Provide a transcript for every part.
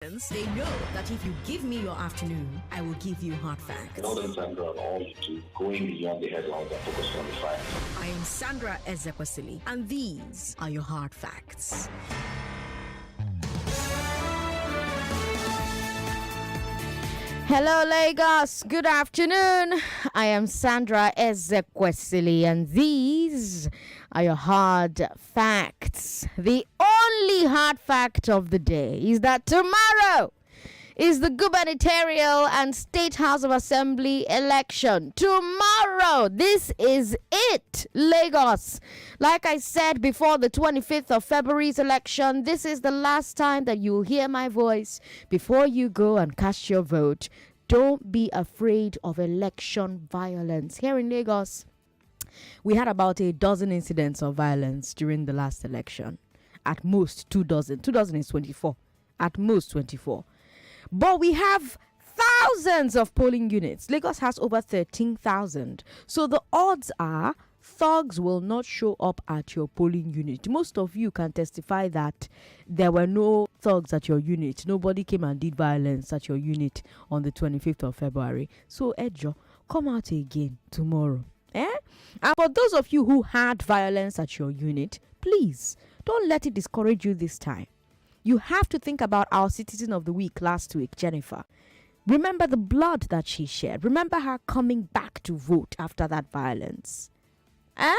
They know that if you give me your afternoon, I will give you hard facts. Well done, Sandra, on all you do, going beyond the headlines and focusing on the facts. I am Sandra Ezekwesili, and these are your hard facts. Hello, Lagos. Good afternoon. I am Sandra Ezekwesili, and these are your hard facts. The only hard fact of the day is that tomorrow is the gubernatorial and State House of Assembly election. Tomorrow, this is it, Lagos. Like I said before the 25th of February's election, this is the last time that you'll hear my voice before you go and cast your vote. Don't be afraid of election violence. Here in Lagos, we had about a dozen incidents of violence during the last election. At most 2 dozen. 2 dozen is 24. At most 24. But we have thousands of polling units. Lagos has over 13,000. So the odds are thugs will not show up at your polling unit. Most of you can testify that there were no thugs at your unit. Nobody came and did violence at your unit on the 25th of February. So, Edjo, come out again tomorrow. And for those of you who had violence at your unit, please don't let it discourage you this time. You have to think about our Citizen of the Week last week, Jennifer. Remember the blood that she shed. Remember her coming back to vote after that violence. Come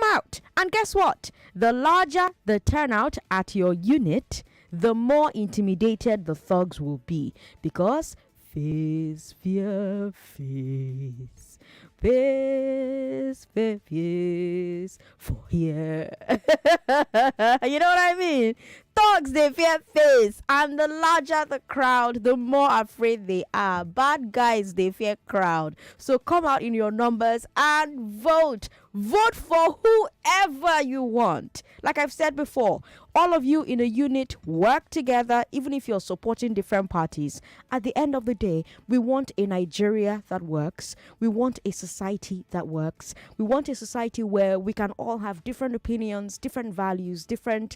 out. And guess what? The larger the turnout at your unit, the more intimidated the thugs will be. Because face, fear, face. Face, fear, face. For here. You know what I mean? Thugs, they fear face. And the larger the crowd, the more afraid they are. Bad guys, they fear crowd. So come out in your numbers and vote. Vote for whoever you want. Like I've said before, all of you in a unit work together, even if you're supporting different parties. At the end of the day, we want a Nigeria that works. We want a society that works. We want a society where we can all have different opinions, different values, different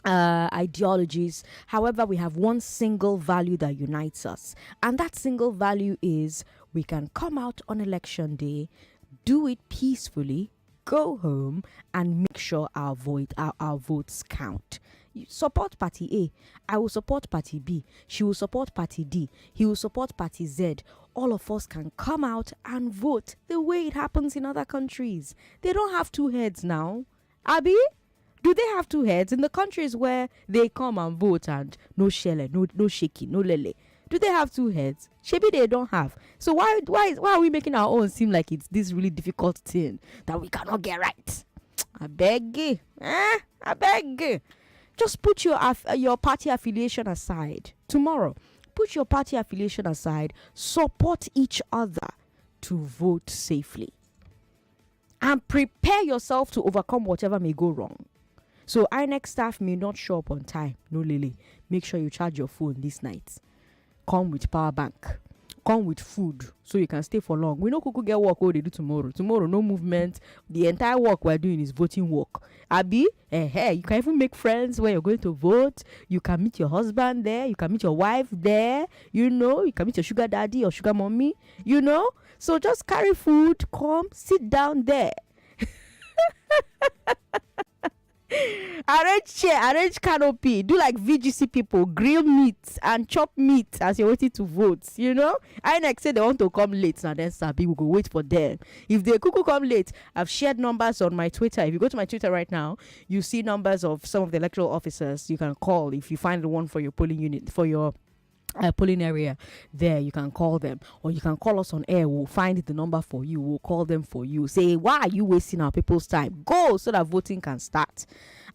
ideologies. However, we have one single value that unites us. And that single value is we can come out on election day, do it peacefully, go home, and make sure our votes count. You support party A, I will support party B, she will support party D, he will support party Z. All of us can come out and vote the way it happens in other countries. They don't have two heads now. Abi? Do they have two heads in the countries where they come and vote and no shelle, no shaking, no lele? Do they have two heads? Maybe they don't have. So why are we making our own seem like it's this really difficult thing that we cannot get right? I beg you. I beg you. Just put your party affiliation aside tomorrow. Put your party affiliation aside. Support each other to vote safely. And prepare yourself to overcome whatever may go wrong. So INEC staff may not show up on time. No lily. Make sure you charge your phone this night. Come with power bank. Come with food so you can stay for long. We know Kuku get work what they do tomorrow. Tomorrow, no movement. The entire work we're doing is voting work. Abi, you can even make friends where you're going to vote. You can meet your husband there. You can meet your wife there. You can meet your sugar daddy or sugar mommy. So just carry food. Come, sit down there. Arrange chair, arrange canopy, do like VGC people, grill meat and chop meat as you're waiting to vote. INEC say they want to come late, now then Sabi will go wait for them. If they could come late, I've shared numbers on my Twitter. If you go to my Twitter right now, you see numbers of some of the electoral officers you can call if you find the one for your polling unit, for your polling area there. You can call them, or you can call us on air. We'll find the number for you. We'll call them for you. Say, why are you wasting our people's time? Go so that voting can start.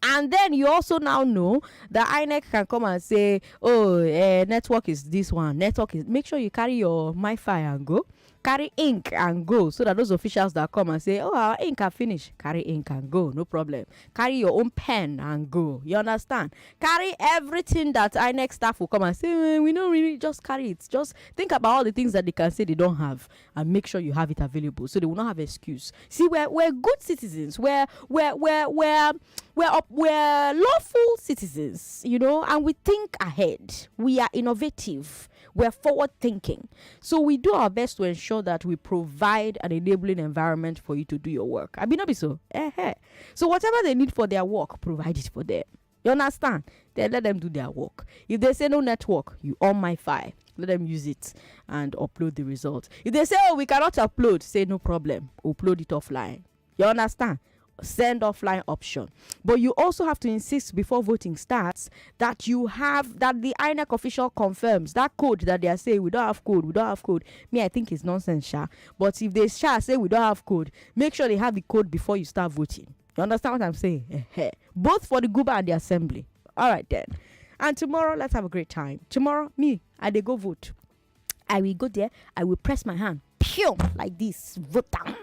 And then you also now know that INEC can come and say, network is this one, network is. Make sure you carry your MiFi and go. carry ink and go, so that those officials that come and say, oh, our ink are finished, carry ink and go, no problem. Carry your own pen and go. You understand? Carry everything that INEC staff will come and say, we don't really, just carry it. Just think about all the things that they can say they don't have, and make sure you have it available, so they will not have excuse. See, we're good citizens. We're lawful citizens, you know, and we think ahead. We are innovative. We're forward thinking. So we do our best to ensure that we provide an enabling environment for you to do your work. I mean, not be so. So whatever they need for their work, provide it for them. You understand? Then let them do their work. If they say no network, you on my file. Let them use it and upload the result. If they say, oh, we cannot upload, say no problem. Upload it offline. You understand? Send offline option. But you also have to insist before voting starts that the INEC official confirms that code that they are saying we don't have code. Me, I think it's nonsense, sha. But if they say we don't have code, make sure they have the code before you start voting. You understand what I'm saying? Both for the Guba and the assembly. All right then. And tomorrow, let's have a great time. Tomorrow, I go vote. I will go there. I will press my hand, pew, like this. Vote down.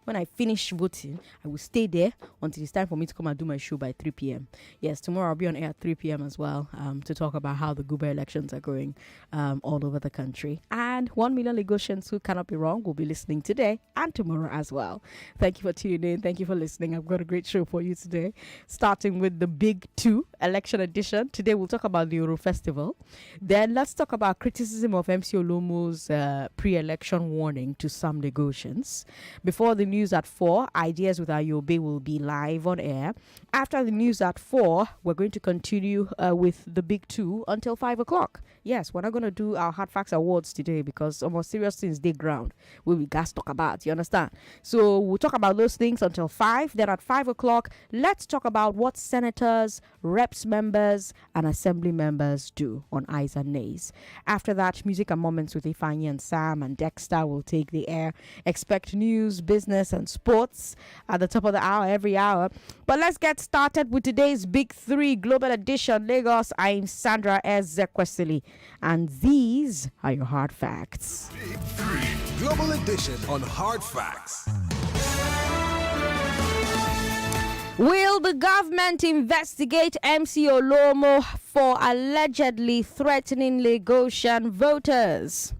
When I finish voting, I will stay there until it's time for me to come and do my show by 3 p.m. Yes, tomorrow I'll be on air at 3 p.m. as well, to talk about how the Guba elections are going all over the country. And 1 million Lagosians who cannot be wrong will be listening today and tomorrow as well. Thank you for tuning in. Thank you for listening. I've got a great show for you today, starting with the Big 2 election edition. Today we'll talk about the Oro Festival. Then let's talk about criticism of MC Oluomo's pre-election warning to some Lagosians. Before the news at 4, Ideas with Ayobe will be live on air. After the news at 4, we're going to continue with the Big 2 until 5 o'clock. Yes, we're not going to do our Hard Facts Awards today because almost serious things they ground we guys talk about. You understand? So we'll talk about those things until 5. Then at 5 o'clock, let's talk about what senators, reps members, and assembly members do on ayes and nays. After that, Music and Moments with Ifeanyi and Sam and Dexter will take the air. Expect news, business, and sports at the top of the hour every hour. But let's get started with today's Big 3 Global Edition. Lagos, I'm Sandra Ezekwesili, and these are your hard facts. Big 3 Global Edition on Hard Facts. Will the government investigate MC Oluomo for allegedly threatening Lagosian voters?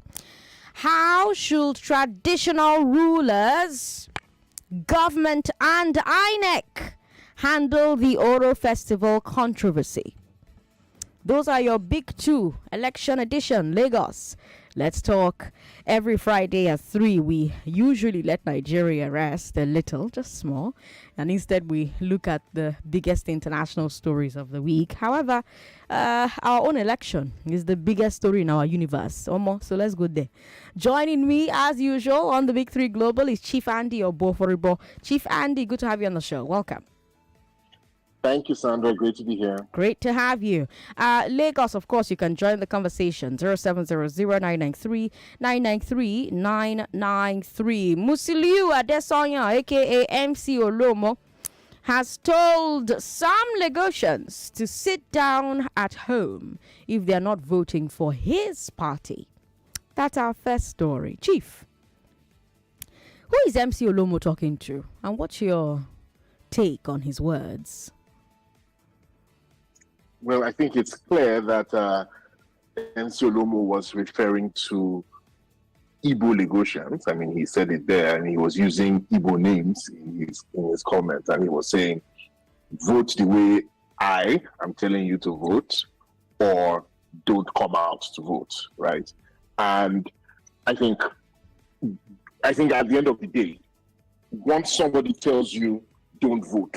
How should traditional rulers, government and INEC handle the Oro Festival controversy? Those are your Big 2 election edition, Lagos. Let's talk. Every Friday at 3, we usually let Nigeria rest a little, just small, and instead we look at the biggest international stories of the week. However, our own election is the biggest story in our universe. So let's go there. Joining me, as usual, on the Big 3 Global is Chief Andy Oboforibo. Chief Andy, good to have you on the show. Welcome. Thank you, Sandra. Great to be here. Great to have you. Lagos, of course, you can join the conversation. 0700-993-993-993. Musiliu Adesonya, a.k.a. MC Oluomo, has told some Lagosians to sit down at home if they're not voting for his party. That's our first story. Chief, who is MC Oluomo talking to? And what's your take on his words? Well, I think it's clear that MC Oluomo was referring to Igbo Lagosians. I mean, he said it there, and he was using Igbo names in his comments, and he was saying, vote the way I am telling you to vote, or don't come out to vote, right? And I think at the end of the day, once somebody tells you don't vote,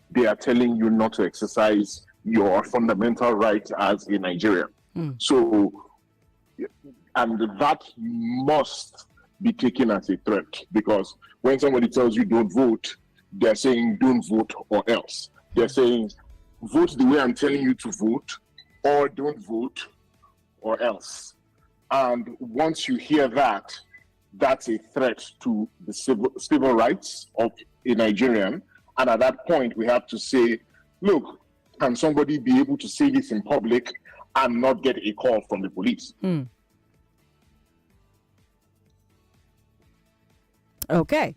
they are telling you not to exercise your fundamental right as a Nigerian. So, and that must be taken as a threat, because when somebody tells you don't vote, they're saying don't vote or else. They're saying vote the way I'm telling you to vote, or don't vote or else. And once you hear that, that's a threat to the civil rights of a Nigerian. And at that point, we have to say, look, can somebody be able to say this in public and not get a call from the police? Okay.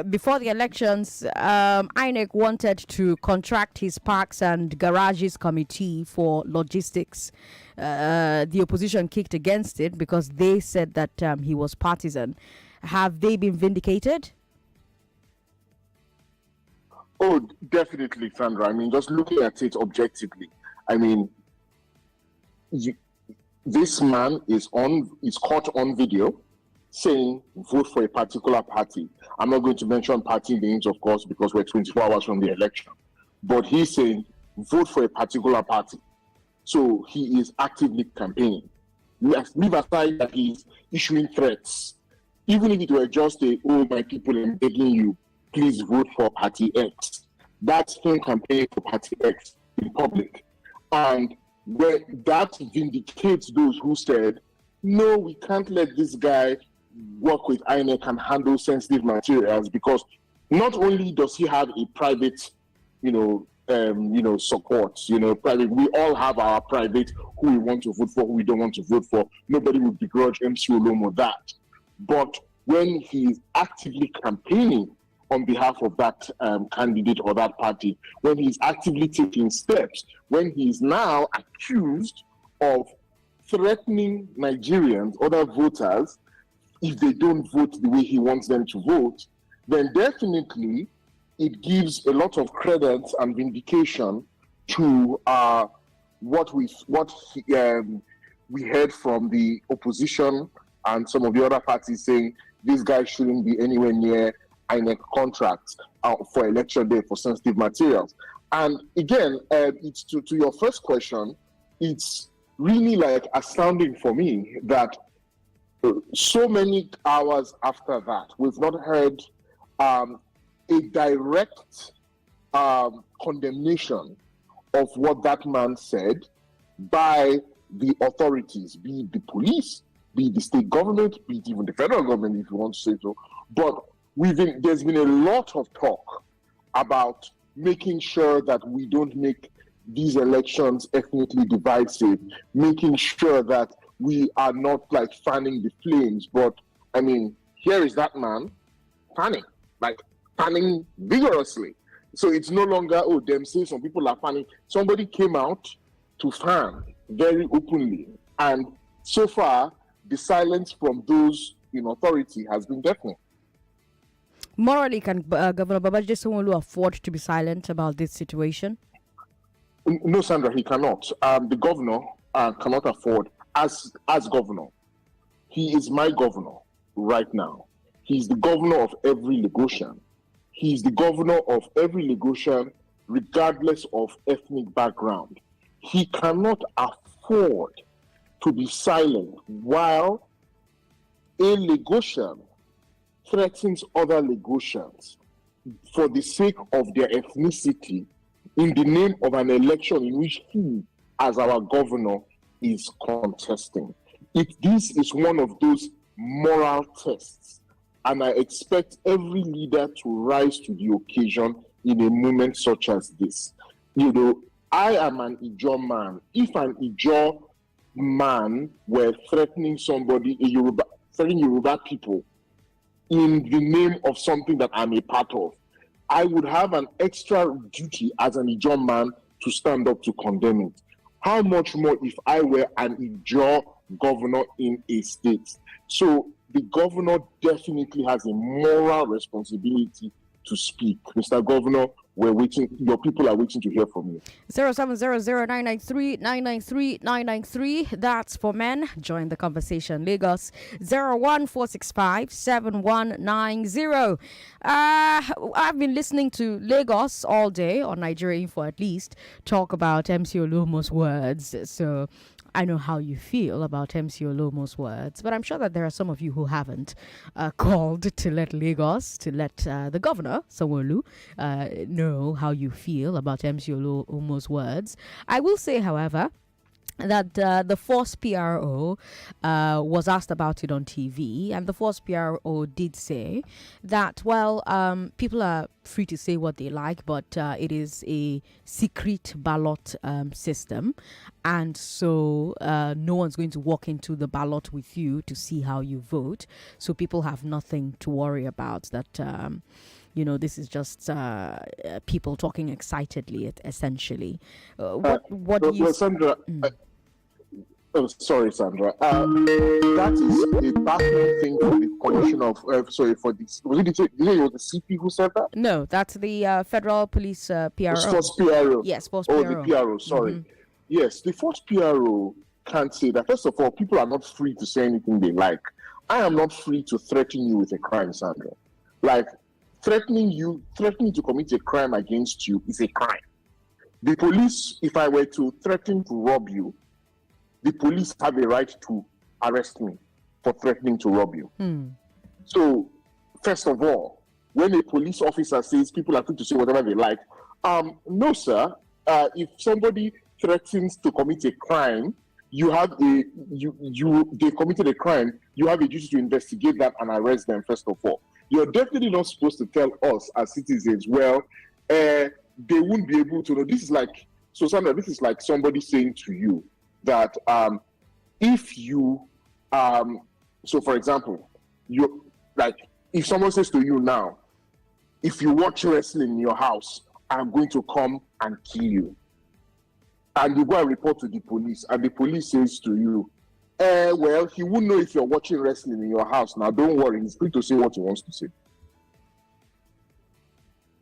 Before the elections, INEC wanted to contract his parks and garages committee for logistics. The opposition kicked against it because they said that he was partisan. Have they been vindicated? Oh, definitely, Sandra. I mean, just looking at it objectively, I mean, you, this man is caught on video saying vote for a particular party. I'm not going to mention party names, of course, because we're 24 hours from the election. But he's saying vote for a particular party. So he is actively campaigning. Leave aside that he's issuing threats. Even if it were just oh, my people, I'm begging you, please vote for Party X. That's him campaigning for Party X in public. And where that vindicates those who said, no, we can't let this guy work with INEC and handle sensitive materials, because not only does he have a private, support, private. We all have our private who we want to vote for, who we don't want to vote for. Nobody would begrudge MC Oluomo that. But when he is actively campaigning on behalf of that candidate or that party, when he's actively taking steps, when he's now accused of threatening Nigerians, other voters, if they don't vote the way he wants them to vote, then definitely it gives a lot of credence and vindication to what we heard from the opposition and some of the other parties saying this guy shouldn't be anywhere near INEC contracts for election day for sensitive materials. And again, it's to your first question, it's really like astounding for me that so many hours after that, we've not heard a direct condemnation of what that man said by the authorities, be it the police, be it the state government, be it even the federal government, if you want to say so. But there's been a lot of talk about making sure that we don't make these elections ethnically divisive, making sure that we are not like fanning the flames. But I mean, here is that man fanning vigorously. So it's no longer, them say some people are fanning. Somebody came out to fan very openly. And so far, the silence from those in authority has been deafening. Morally, can Governor Babajide Sanwo-Olu afford to be silent about this situation? No, Sandra, he cannot. The governor cannot afford, as governor, he is my governor right now. He's the governor of every Lagosian. He's the governor of every Lagosian, regardless of ethnic background. He cannot afford to be silent while a Lagosian threatens other Lagosians for the sake of their ethnicity in the name of an election in which he, as our governor, is contesting. This is one of those moral tests, and I expect every leader to rise to the occasion in a moment such as this. I am an Ijaw man. If an Ijaw man were threatening somebody, threatening Yoruba people in the name of something that I'm a part of, I would have an extra duty as an Ijaw man to stand up to condemn it. How much more if I were an Ijaw governor in a state? So the governor definitely has a moral responsibility to speak. Mr. Governor, we're waiting. Your people are waiting to hear from you. 0700993993993. That's for men. Join the conversation. Lagos 014657190. I've been listening to Lagos all day on Nigeria Info, at least, talk about MC Oluomo's words. So I know how you feel about MC Oluomo's words, but I'm sure that there are some of you who haven't called to let the governor, Sanwo-Olu, know how you feel about MC Oluomo's words. I will say, however, that the Force PRO was asked about it on TV, and the Force PRO did say that, well, people are free to say what they like, but it is a secret ballot system, and so no one's going to walk into the ballot with you to see how you vote. So people have nothing to worry about. That this is just people talking excitedly, essentially. What do you? Well, Sandra. Oh, sorry, Sandra. That is a baffling thing for the commission of. For this. Was it the CP who said that? No, that's the Federal Police PRO. Force PRO. Yes, Force PRO. Oh, the PRO. Sorry. Yes, the Force PRO can't say that. First of all, people are not free to say anything they like. I am not free to threaten you with a crime, Sandra. Like threatening to commit a crime against you is a crime. The police, if I were to threaten to rob you, the police have a right to arrest me for threatening to rob you. So, first of all, when a police officer says people are free to say whatever they like, no, sir. If somebody threatens to commit a crime, they committed a crime. You have a duty to investigate that and arrest them. First of all, you're definitely not supposed to tell us as citizens, well, they won't be able to know. This is like, so Sandra, this is like somebody saying to you that if you, so for example, you like if someone says to you now, if you watch wrestling in your house, I'm going to come and kill you. And you go and report to the police, and the police says to you, well, he won't know if you're watching wrestling in your house. Now, don't worry, he's free to say what he wants to say.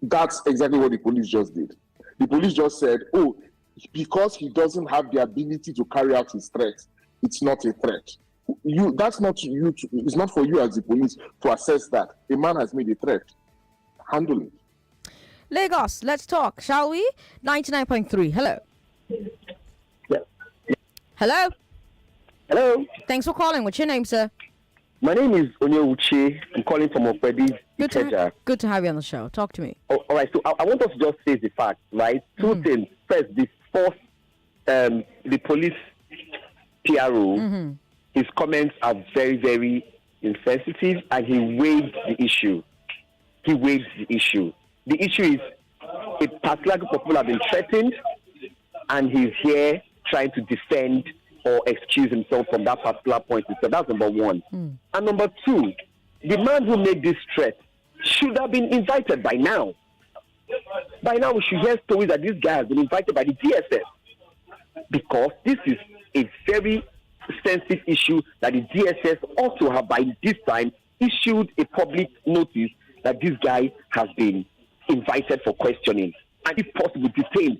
That's exactly what the police just did. The police just said, oh, because he doesn't have the ability to carry out his threat, it's not a threat. That's not you. It's not for you as the police to assess that a man has made a threat. Handle it. Lagos, let's talk, shall we? 99.3. Hello. Yeah. Hello. Hello. Thanks for calling. What's your name, sir? My name is Onyewuchi. I'm calling from Opedi. Good to have you on the show. Talk to me. Oh, all right. So I want us to just say the facts, right? Two things. First, the police PRO, his comments are very, very insensitive, and he weighed the issue. The issue is a particular group of people have been threatened, and he's here trying to defend or excuse himself from that particular point. So that's number one. And number two, the man who made this threat should have been invited by now. By now, we should hear stories that this guy has been invited by the DSS, because this is a very sensitive issue that the DSS also have by this time issued a public notice that this guy has been invited for questioning and if possible detained.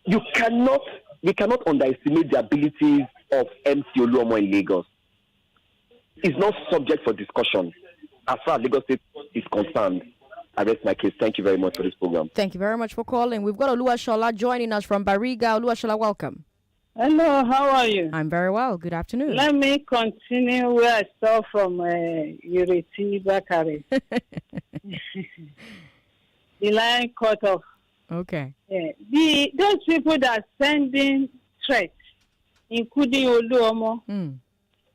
We cannot underestimate the abilities of MC Oluomo in Lagos. It's not subject for discussion as far as Lagos State is concerned. I rest my case. Thank you very much for this program. Thank you very much for calling. We've got Oluwashola joining us from Bariga. Oluwashola, welcome. Hello, how are you? I'm very well. Good afternoon. Let me continue where I saw from Yuriti Bakari. The line cut off. Okay. Those people that are sending threats, including Oluomo,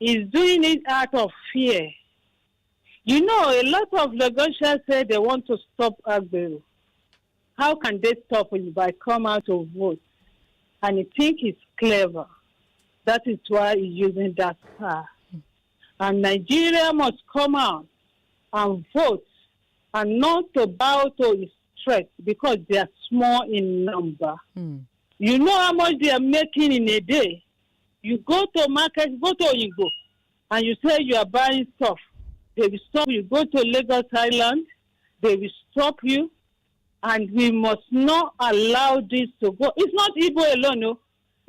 is doing it out of fear. You know, a lot of Lagosians say they want to stop Agbero. How can they stop it? By come out to vote? And he think it's clever. That is why he's using that power. And Nigeria must come out and vote and not to bow to his threat because they are small in number. You know how much they are making in a day? You go to market, go to Oyinbo, and you say you are buying stuff. They will stop you. Go to Lagos Island, they will stop you. And we must not allow this to go. It's not Igbo alone, no.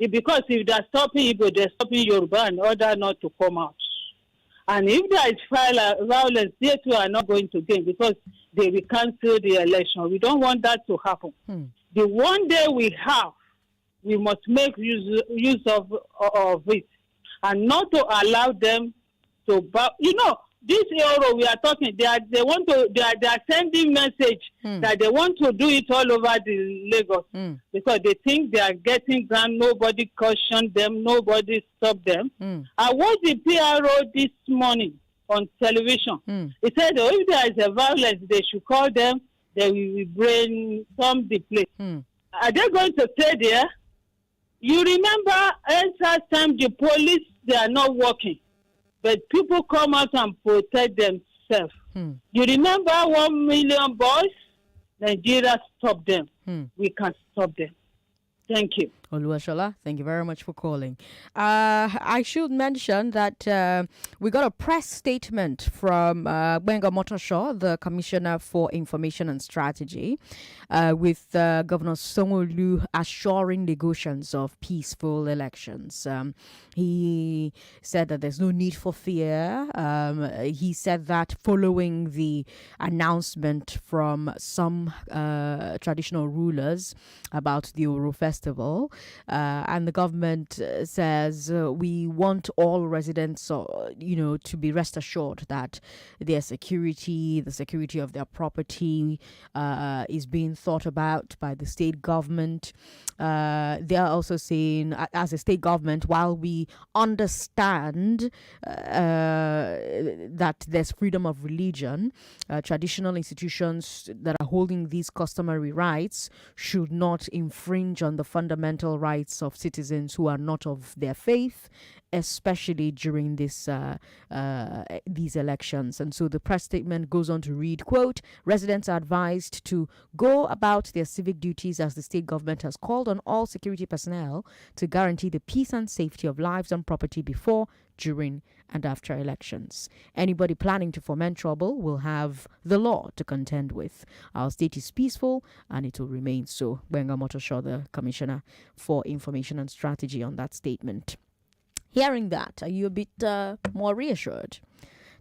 Because if they're stopping Igbo, they're stopping Yoruba and order not to come out. And if there is violence, they too are not going to gain because they will cancel the election. We don't want that to happen. The one day we have, we must make use of it and not to allow them to bow. You know, this Oro we are talking, they are sending message that they want to do it all over the Lagos because they think they are getting ground. Nobody cautioned them. Nobody stopped them. I watched the PRO this morning on television. He said if there is a violence, they should call them. They will brainstorm the place. Are they going to stay there? You remember, last time the police, they are not working. But people come out and protect themselves. You remember 1 million boys? Nigeria stopped them. We can stop them. Thank you. Oluwashola, thank you very much for calling. I should mention that we got a press statement from Gbenga Motoshaw, the Commissioner for Information and Strategy, with Governor Sanwo-Olu assuring Lagosians of peaceful elections. He said that there's no need for fear. He said that following the announcement from some traditional rulers about the Oro Festival, and the government says we want all residents, to be rest assured that their security, the security of their property, is being thought about by the state government. They are also saying, as a state government, while we understand that there's freedom of religion, traditional institutions that are holding these customary rights should not infringe on the fundamental rights of citizens who are not of their faith, especially during these elections. And so the press statement goes on to read, quote, residents are advised to go about their civic duties as the state government has called on all security personnel to guarantee the peace and safety of lives and property before, during, and after elections. Anybody planning to foment trouble will have the law to contend with. Our state is peaceful and it will remain so. Gbenga Motoshaw, the Commissioner for Information and Strategy, on that statement. Hearing that, are you a bit more reassured?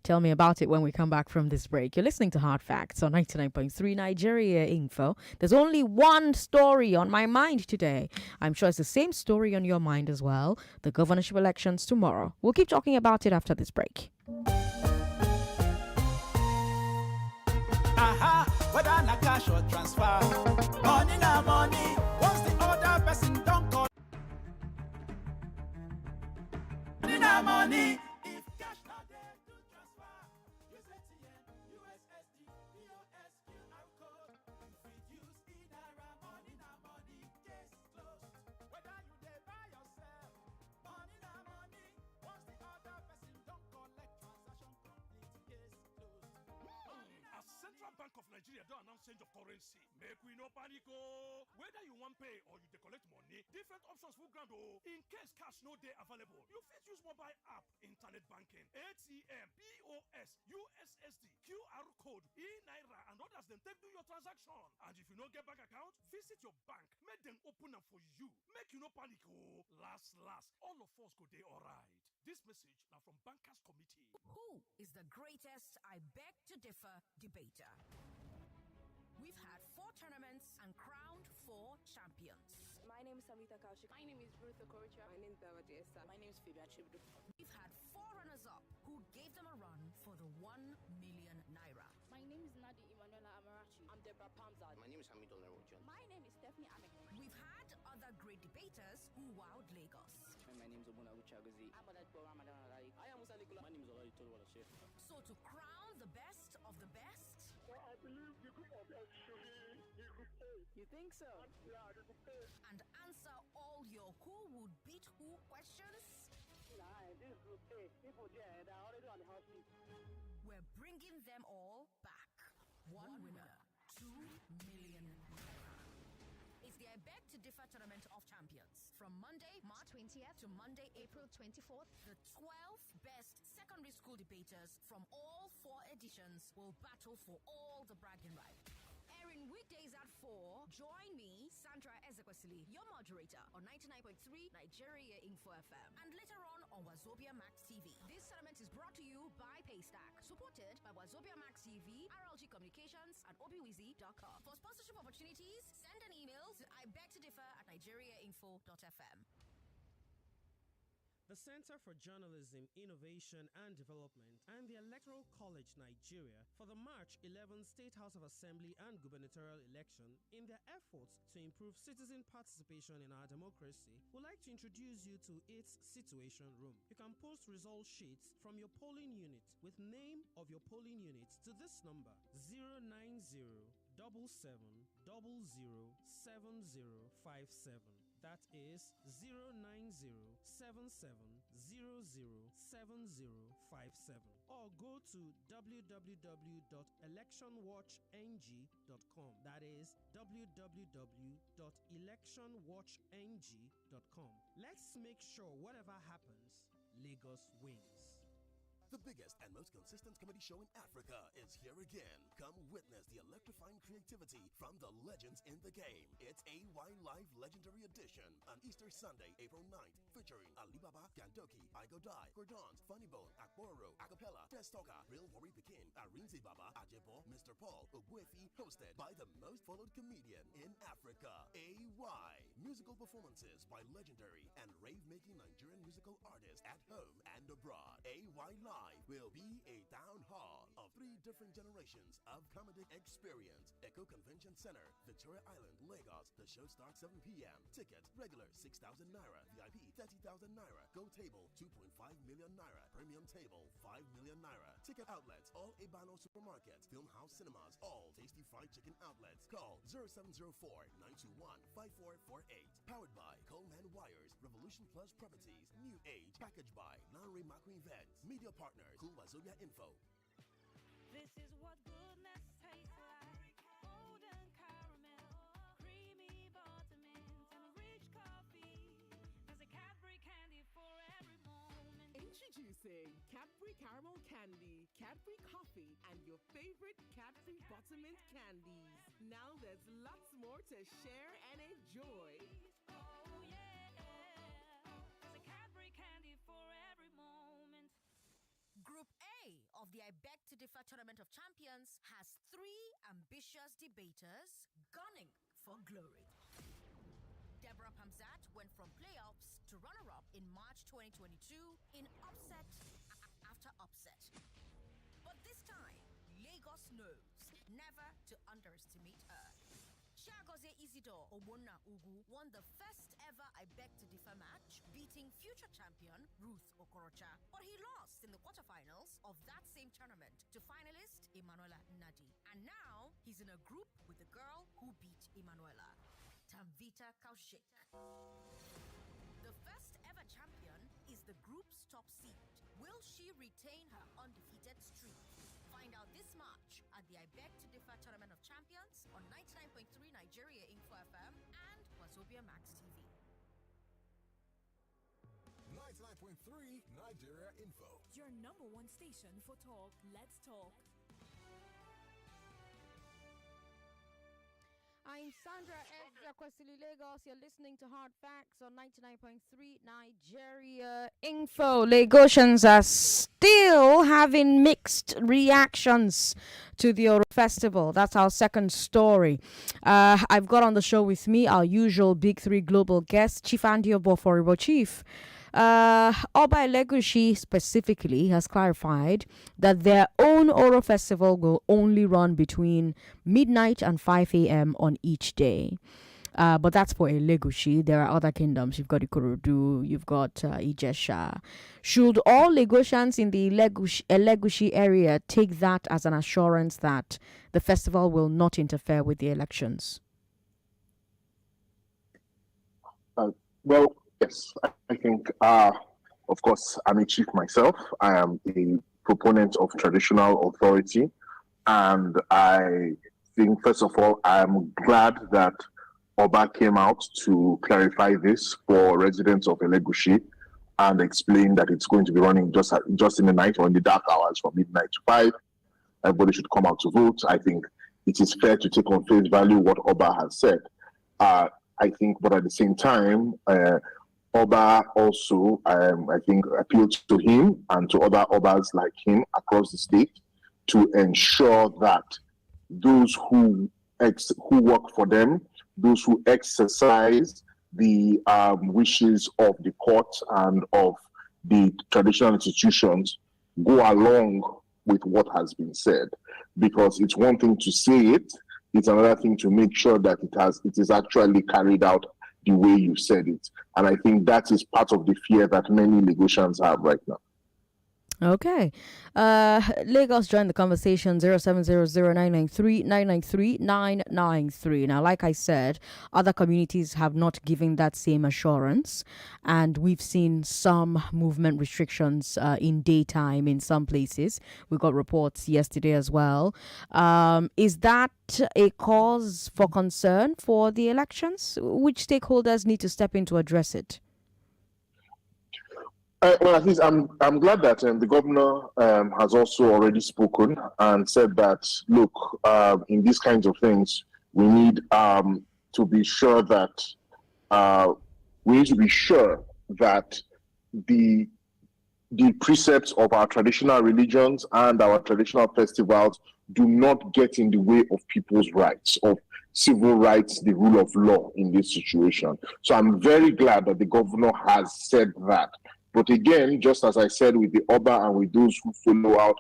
Tell me about it when we come back from this break. You're listening to Hard Facts on 99.3 Nigeria Info. There's only one story on my mind today. I'm sure it's the same story on your mind as well. The governorship elections tomorrow. We'll keep talking about it after this break. Whether na cash or transfer, money na money. Once the other person don't call, money na money. If cash not there to transfer, use ATM, USSD, POS, QR code. If you use Naira, money na money. Case closed. Whether you dey by yourself, money na money. Once the other person don't collect, transaction complete. Case closed. As Central Bank of Nigeria don't announce change of currency, make we no panic. Whether you want pay or you collect money, different options will grant. In case cash no day available, you fit use mobile app, internet banking, ATM, POS, USSD, QR code, Naira, and others then take do your transaction. And if you no get bank account, visit your bank, make them open them for you. Make you no panic. Last, all of us go day alright. This message now from Bankers Committee. Who is the greatest I beg to differ debater? We've had 4 tournaments and crowned 4 champions. My name is Samita Kaushik. My name is Ruth Okorocha. My name is Dawadi Esa. My name is Phoebe Achibdu. We've had 4 runners-up who gave them a run for the 1 million naira. My name is Nadi Emanuela Amarachi. I'm Deborah Pamzad. My name is Hamid Olarojan. My name is Stephanie Amek. We've had other great debaters who wowed Lagos. My name is Obuna Uchaguzi. I'm Adadbo Ramadan Alai. I am Musa Nicola. My name is Olai Tolwala Chef. So to crown the best of the best, I believe the group of them should be group A. You think so? Yeah, the group A. and answer all your who would beat who questions, Nah, this group A. People there, they're already on the hot seat. we're bringing them all back. One winner, 2 million naira. It's the I Beg to Differ Tournament of Champions. From Monday, March 20th to Monday, April 24th, the 12 best secondary school debaters from all 4 editions will battle for all the bragging rights. Airing weekdays at 4, join me, Sandra Ezekwesili, your moderator on 99.3 Nigeria Info FM, and later on Wazobia Max TV. This tournament is brought to you by Paystack, supported by Wazobia Max TV, RLG Communications, and obiwizi.com. For sponsorship opportunities, send an email to ibegtodiffer@nigeriainfo.fm. the Center for Journalism, Innovation and Development, and the Electoral College Nigeria for the March 11th State House of Assembly and gubernatorial election in their efforts to improve citizen participation in our democracy, would like to introduce you to its Situation Room. You can post result sheets from your polling unit with name of your polling unit to this number 09077007057. That is 09077007057. Or go to www.electionwatchng.com. That is www.electionwatchng.com. Let's make sure whatever happens, Lagos wins. The biggest and most consistent comedy show in Africa is here again. Come witness the electrifying creativity from the legends in the game. It's AY Live Legendary Edition on Easter Sunday, April 9th, featuring Alibaba, Gandoki, Igodai, Gordons, Funny Bone, Akboro, Acapella, Testoka, Real Worry Pekin, Arinzi Baba, Ajebo, Mr. Paul, Ogwefi, hosted by the most followed comedian in Africa, AY. Musical performances by legendary and rave-making Nigerian musical artists at home and abroad. AY Live will be a town hall of 3 different generations of comedic experience. Echo Convention Center, Victoria Island, Lagos. The show starts 7 p.m. Tickets regular 6,000 naira, VIP 30,000 naira, Go Table 2.5 million naira, Premium Table 5 million naira. Ticket outlets: all Ebano supermarkets, Film House Cinemas, all Tasty Fried Chicken outlets. Call 0704-921-5448. Powered by Coleman Wires, Revolution Plus Properties, New Age. Packaged by Lanre Mako Events. Media partners, Cool Wazobia Info. This is what goodness tastes like. Golden caramel, creamy buttermint, and rich coffee. There's a Cadbury candy for every moment. Introducing Cadbury Caramel Candy, Cadbury Coffee, and your favorite Cadbury Buttermint candies. Now there's lots more to share and enjoy. Oh yeah, there's a Cadbury candy for every moment. Group A of the I Beg to Differ Tournament of Champions has 3 ambitious debaters gunning for glory. Deborah Pamzat went from playoffs to runner-up in March 2022 in upset after upset. But this time, Lagos knows never to underestimate her. Chiagozie Isidore Omona Ugu won the first ever I Beg to Differ match, beating future champion Ruth Okorocha. But he lost in the quarterfinals of that same tournament to finalist Emanuela Nadi. And now he's in a group with the girl who beat Emanuela, Tamvita Kaushik. The first ever champion is the group's top seed. Will she retain her undefeated streak? Find out this March at the I Beg to Differ Tournament of Champions on 99.3 Nigeria Info FM and Wazobia Max TV. 99.3 Nigeria Info. Your number 1 station for talk. Let's talk. I'm Sandra Ezekwesili, Lagos. You're listening to Hard Facts on 99.3 Nigeria Info. Lagosians are still having mixed reactions to the Oro Festival. That's our second story. I've got on the show with me our usual Big 3 global guests, Chief Andy Oboforibo. Chief, Oba Legushi specifically has clarified that their own Oro Festival will only run between midnight and 5 a.m. on each day. But that's for Legushi. There are other kingdoms. You've got Ikorodu, you've got Ijesha. Should all Lagosians in the Legushi area take that as an assurance that the festival will not interfere with the elections? Well, yes, I think, of course, I'm a chief myself. I am a proponent of traditional authority. And I think, first of all, I'm glad that Oba came out to clarify this for residents of Elegushi and explain that it's going to be running just in the night or in the dark hours from midnight to 5. Everybody should come out to vote. I think it is fair to take on face value what Oba has said. I think, but at the same time, Oba also, I think, appealed to him and to other Obas like him across the state to ensure that those who work for them, those who exercise the wishes of the court and of the traditional institutions go along with what has been said, because it's one thing to say it, it's another thing to make sure that it is actually carried out the way you said it. And I think that is part of the fear that many Lagosians have right now. Okay. Lagos joined the conversation 0700-993-993-993. Now, like I said, other communities have not given that same assurance, and we've seen some movement restrictions in daytime in some places. We got reports yesterday as well. Is that a cause for concern for the elections? Which stakeholders need to step in to address it? Well, at least I'm glad that the governor has also already spoken and said that, look, in these kinds of things, we need to be sure that the precepts of our traditional religions and our traditional festivals do not get in the way of people's rights, of civil rights, the rule of law in this situation. So I'm very glad that the governor has said that. But again, just as I said with the Oba and with those who follow up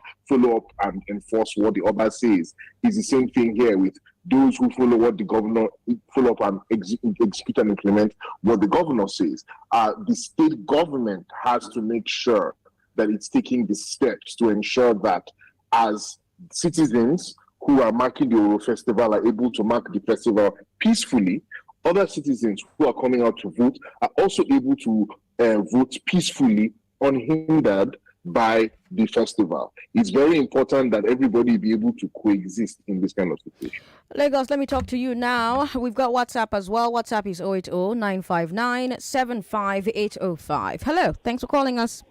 and enforce what the Oba says, it's the same thing here with those who follow what the governor, follow up and execute and implement what the governor says. The state government has to make sure that it's taking the steps to ensure that as citizens who are marking the Oro Festival are able to mark the festival peacefully, other citizens who are coming out to vote are also able to vote peacefully, unhindered by the festival. It's very important that everybody be able to coexist in this kind of situation. Lagos, let me talk to you now. We've got WhatsApp as well. WhatsApp is 080-959-75805. Hello, thanks for calling us.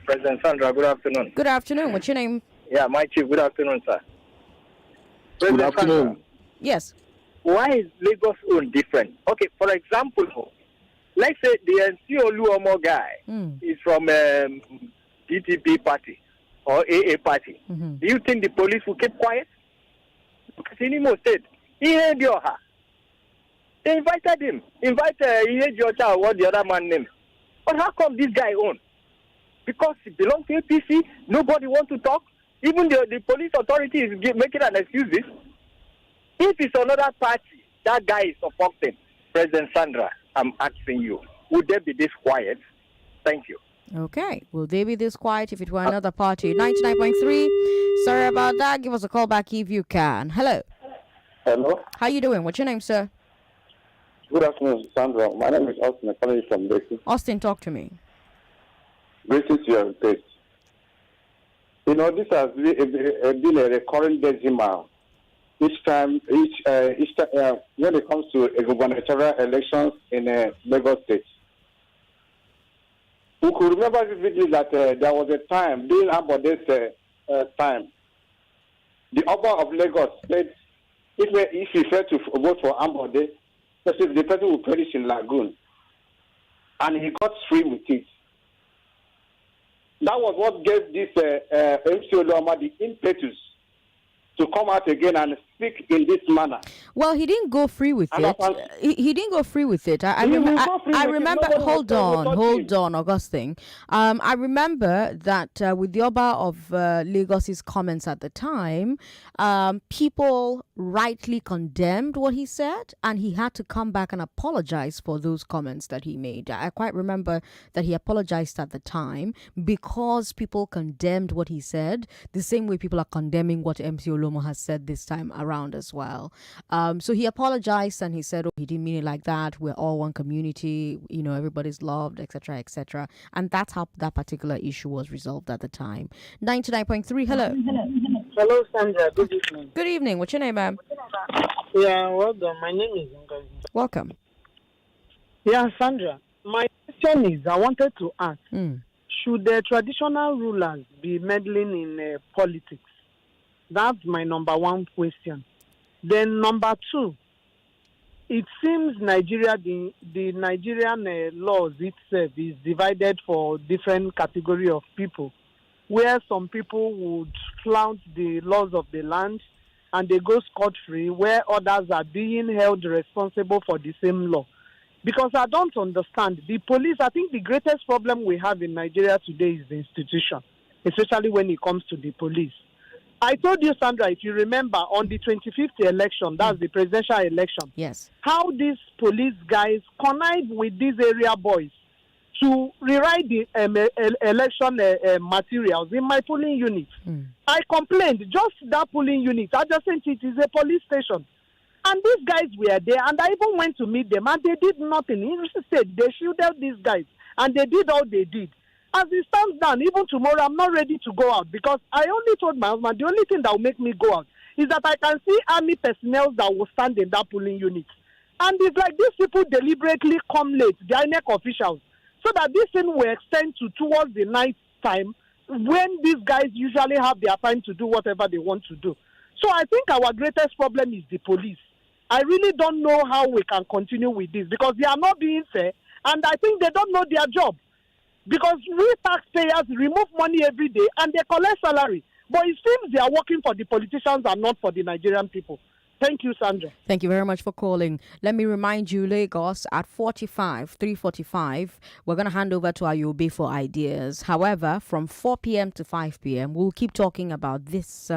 President Sandra, good afternoon. Good afternoon. What's your name? Yeah, my chief. Good afternoon, sir. Good afternoon. Sandra, yes. Why is Lagos own different? Okay, for example, let's say the MC Oluomo guy is from DTP party or AA party. Do you think the police will keep quiet? Because Inimo said, he ain't your her. They invited him. Invite Ihejiota or what the other man named. But how come this guy own? Because he belongs to APC, nobody wants to talk. Even the police authority is making an excuse. If it's another party, that guy is supporting President Sandra. I'm asking you, would they be this quiet? Thank you. Okay. Will they be this quiet if it were another party? 99.3. Sorry about that. Give us a call back if you can. Hello. Hello. How you doing? What's your name, sir? Good afternoon, Sandra. My name is Austin. I'm calling you from Lekki. Austin, talk to me. Greetings to your taste. You know, this has been a recurring decimal. Each time, when it comes to gubernatorial elections in Lagos State. We could remember vividly that there was a time, during Ambode's time, the Oba of Lagos said, if he failed to vote for Ambode, the person will perish in Lagoon. And he got free with it. That was what gave this MC Oluomo the impetus to come out again and speak in this manner. Well, he didn't go free with it. He didn't go free with it. I remember. Hold on, Augustine. I remember that with the Oba of Lagos's comments at the time, people rightly condemned what he said, and he had to come back and apologize for those comments that he made. I quite remember that he apologized at the time because people condemned what he said, the same way people are condemning what MC Oluomo has said this time around as well. So he apologized and he said, he didn't mean it like that. We're all one community, everybody's loved, etc., etc. And that's how that particular issue was resolved at the time. 99.3, hello. Hello, Sandra. Good evening. Good evening. What's your name, ma'am? Yeah, well done. My name is Ngozi. Welcome. Yeah, Sandra. My question is, I wanted to ask, should the traditional rulers be meddling in politics? That's my number one question. Then number two, it seems Nigeria, the Nigerian laws itself is divided for different category of people, where some people would flout the laws of the land and they go scot-free, where others are being held responsible for the same law. Because I don't understand. The police, I think the greatest problem we have in Nigeria today is the institution, especially when it comes to the police. I told you, Sandra, if you remember, on the 25th election, that's the presidential election, yes, how these police guys connive with these area boys to rewrite the election materials in my polling unit. I complained, just that polling unit, adjacent it is a police station. And these guys were there, and I even went to meet them, and they did nothing. Instead, they shielded these guys, and they did all they did. As it stands down, even tomorrow, I'm not ready to go out because I only told my husband the only thing that will make me go out is that I can see army personnel that will stand in that polling unit. And it's like these people deliberately come late, the INEC officials, so that this thing will extend towards the night time when these guys usually have their time to do whatever they want to do. So I think our greatest problem is the police. I really don't know how we can continue with this because they are not being fair, and I think they don't know their job. Because we taxpayers remove money every day and they collect salary. But it seems they are working for the politicians and not for the Nigerian people. Thank you, Sandra. Thank you very much for calling. Let me remind you, Lagos, at 3:45, we're going to hand over to Ayobe for ideas. However, from 4 p.m. to 5 p.m., we'll keep talking about this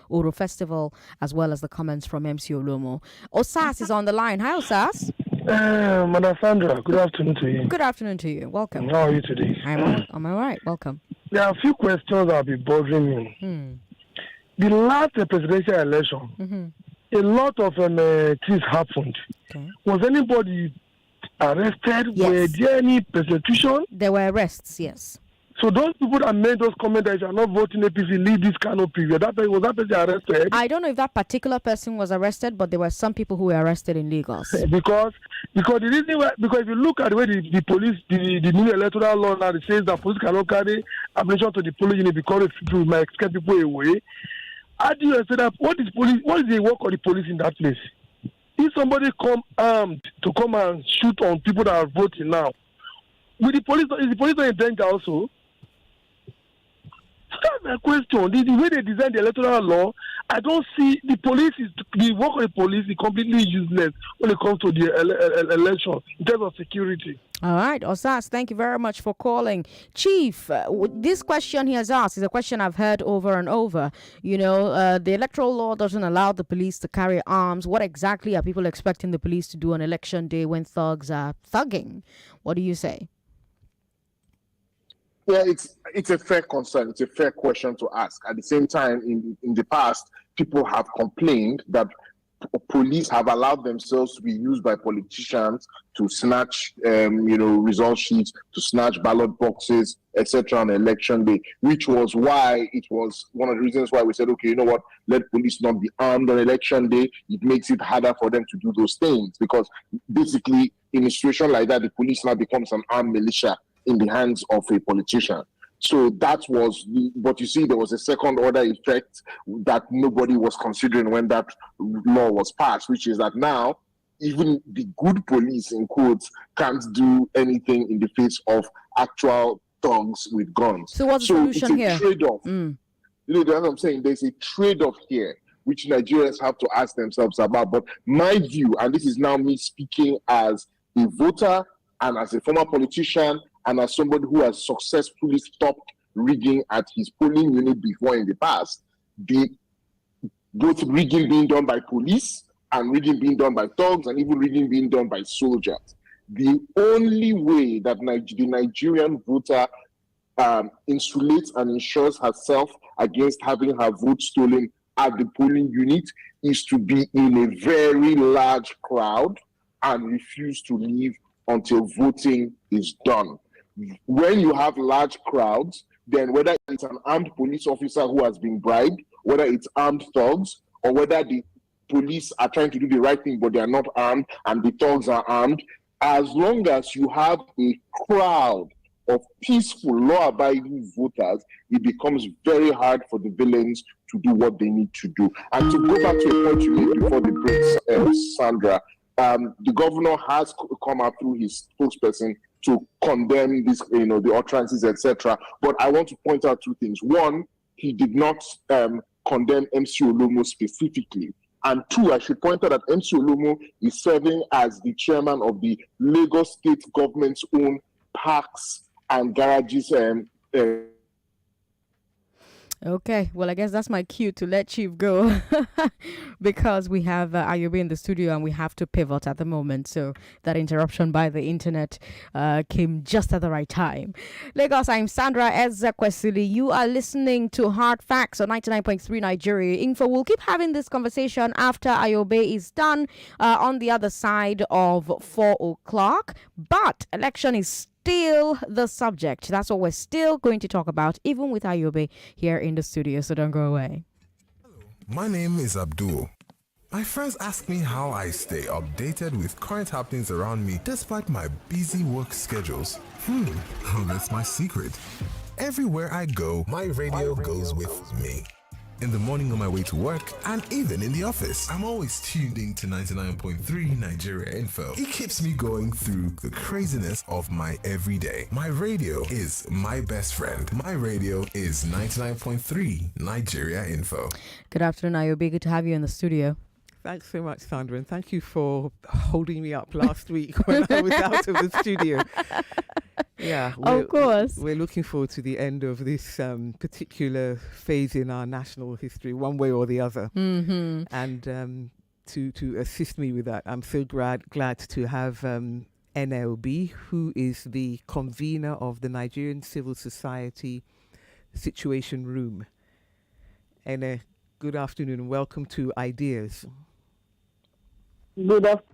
Oro Festival as well as the comments from MC Oluomo. Osas is on the line. Hi, Osas. Madam Sandra, good afternoon to you. Good afternoon to you. Welcome. How are you today? I'm all right. Welcome. There are a few questions that have been bothering me. The last presidential election, a lot of things happened. Okay. Was anybody arrested? Yes. Were there any persecution? There were arrests, yes. So those people that made those comments that you are not voting APC, leave this kind of period. Was that person arrested? I don't know if that particular person was arrested, but there were some people who were arrested in Lagos. Because the reason why, because if you look at the way the police, the new electoral law now, it says that police cannot carry ammunition to the polling unit because it might scare people away. How do you say that? What is the work of the police in that place? If somebody come armed to come and shoot on people that are voting now, is the police not in danger also? That's my question. The way they design the electoral law, I don't see the work of the police is completely useless when it comes to the election in terms of security. All right, Osas, thank you very much for calling. Chief, this question he has asked is a question I've heard over and over. You know, the electoral law doesn't allow the police to carry arms. What exactly are people expecting the police to do on election day when thugs are thugging? What do you say? Yeah, it's a fair concern. It's a fair question to ask. At the same time, in the past, people have complained that police have allowed themselves to be used by politicians to snatch, result sheets, to snatch ballot boxes, etc. on election day, which was why it was one of the reasons why we said, okay, you know what, let police not be armed on election day. It makes it harder for them to do those things because basically in a situation like that, the police now becomes an armed militia in the hands of a politician. So that was, but you see, there was a second order effect that nobody was considering when that law was passed, which is that now even the good police, in quotes, can't do anything in the face of actual thugs with guns. So what's the solution here? It's a trade-off. You know, that's what I'm saying. There's a trade-off here, which Nigerians have to ask themselves about. But my view, and this is now me speaking as a voter and as a former politician, and as somebody who has successfully stopped rigging at his polling unit before in the past, both rigging being done by police and rigging being done by thugs and even rigging being done by soldiers. The only way that the Nigerian voter insulates and ensures herself against having her vote stolen at the polling unit is to be in a very large crowd and refuse to leave until voting is done. When you have large crowds, then whether it's an armed police officer who has been bribed, whether it's armed thugs, or whether the police are trying to do the right thing but they are not armed and the thugs are armed, as long as you have a crowd of peaceful, law-abiding voters, it becomes very hard for the villains to do what they need to do. And to go back to a point you made before the break, Sandra, the governor has come out through his spokesperson to condemn this, the utterances, etc. But I want to point out two things. One, he did not condemn MC Oluomo specifically. And two, I should point out that MC Oluomo is serving as the chairman of the Lagos State government's own parks and garages Okay, well, I guess that's my cue to let Chief go because we have Ayobe in the studio and we have to pivot at the moment. So that interruption by the internet came just at the right time. Lagos, I'm Sandra Ezekwesili. You are listening to Hard Facts on 99.3 Nigeria Info. We'll keep having this conversation after Ayobe is done on the other side of 4 o'clock. But election is still the subject. That's what we're still going to talk about, even with Ayobe here in the studio, so don't go away. My name is Abdul. My friends ask me how I stay updated with current happenings around me despite my busy work schedules. That's my secret. Everywhere I go, my radio goes with me. In the morning on my way to work, and even in the office. I'm always tuned in to 99.3 Nigeria Info. It keeps me going through the craziness of my everyday. My radio is my best friend. My radio is 99.3 Nigeria Info. Good afternoon, Ayobe. Good to have you in the studio. Thanks so much, Sandra, and thank you for holding me up last week when I was out of the studio. Yeah, of course. We're looking forward to the end of this particular phase in our national history, one way or the other. Mm-hmm. And to assist me with that, I'm so glad to have NLB, who is the convener of the Nigerian Civil Society Situation Room. And good afternoon and welcome to Ideas. Good afternoon.